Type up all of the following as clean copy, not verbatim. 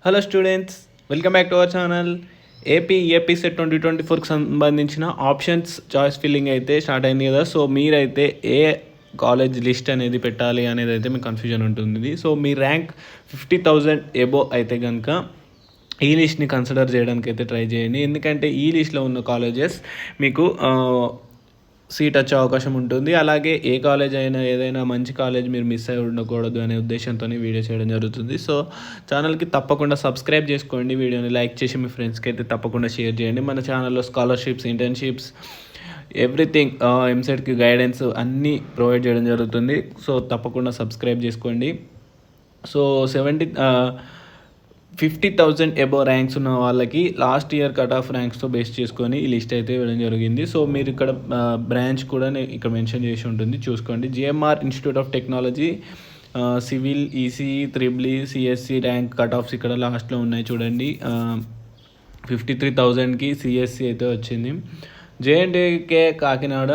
Hello students, welcome back to our channel. AP set 2024కి సంబంధించిన options choice filling అయితే start అయింది కదా. సో మీరైతే ఏ కాలేజ్ లిస్ట్ అనేది పెట్టాలి అనేది అయితే మీకు కన్ఫ్యూజన్ ఉంటుంది. సో మీ ర్యాంక్ 50,000 ఎబో అయితే కనుక ఈ లిస్ట్ని కన్సిడర్ చేయడానికి అయితే ట్రై చేయండి. ఎందుకంటే ఈ లిస్ట్లో ఉన్న కాలేజెస్ మీకు సీట్ వచ్చే అవకాశం ఉంటుంది. అలాగే ఏ కాలేజ్ అయినా ఏదైనా మంచి కాలేజ్ మీరు మిస్ అయి ఉండకూడదు అనే ఉద్దేశంతో వీడియో చేయడం జరుగుతుంది. సో ఛానల్కి తప్పకుండా సబ్స్క్రైబ్ చేసుకోండి, వీడియోని లైక్ చేసి మీ ఫ్రెండ్స్కి అయితే తప్పకుండా షేర్ చేయండి. మన ఛానల్లో స్కాలర్షిప్స్, ఇంటర్న్షిప్స్, ఎవ్రీథింగ్, ఎంసెట్కి గైడెన్స్ అన్నీ ప్రొవైడ్ చేయడం జరుగుతుంది. సో తప్పకుండా సబ్స్క్రైబ్ చేసుకోండి. సో 50,000 ఎబో ర్యాంక్స్ ఉన్న వాళ్ళకి లాస్ట్ ఇయర్ కట్ ఆఫ్ ర్యాంక్స్తో బేస్ చేసుకొని ఈ లిస్ట్ అయితే ఇవ్వడం జరిగింది. సో మీరు ఇక్కడ బ్రాంచ్ కూడా ఇక్కడ మెన్షన్ చేసి ఉంటుంది, చూసుకోండి. GMR institute of technology, civil, ECE, triple E, CSC rank cut offs ఇక్కడ లాస్ట్లో ఉన్నాయి చూడండి. 53,000కి సిఎస్సి అయితే వచ్చింది. జేఎన్టీకే కాకినాడ,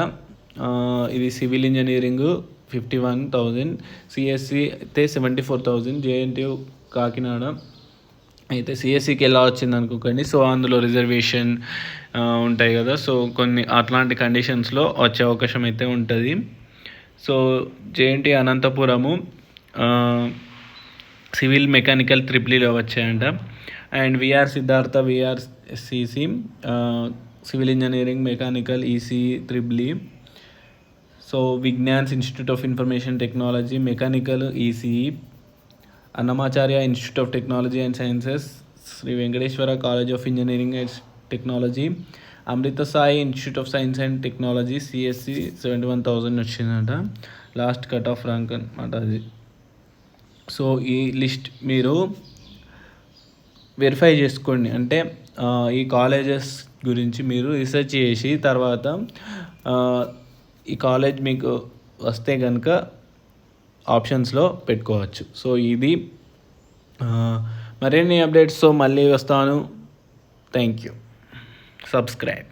ఇది సివిల్ ఇంజనీరింగ్ 51,000, సిఎస్సి అయితే 74,000. జేఎన్టీయూ కాకినాడ అయితే సిఎస్సికి ఎలా వచ్చింది అనుకోకండి. సో అందులో రిజర్వేషన్ ఉంటాయి కదా. సో కొన్ని అట్లాంటి కండిషన్స్లో వచ్చే అవకాశం అయితే ఉంటుంది. So JNT Anantapuramu civil mechanical త్రిపులీలో వచ్చాయంట. And VR Siddhartha, VRCC civil engineering, mechanical, EC, triple E. So Vignan's institute of information technology, mechanical, ECE. Annamacharya institute of technology and sciences, Sri Venkateswara college of engineering and technology. Amrita Sai institute of science and technology, CSE 71,000 వచ్చిందంట last cut off rank అనమాట అది. So ఈ list మీరు verify చేసుకోండి. అంటే ఈ colleges గురించి మీరు రీసెర్చ్ చేసి తర్వాత ఈ కాలేజ్ మీకు వస్తే కనుక ఆప్షన్స్లో పెట్టుకోవచ్చు. సో ఇది మరిన్ని అప్డేట్స్తో మళ్ళీ వస్తాను. Thank you. సబ్స్క్రైబ్.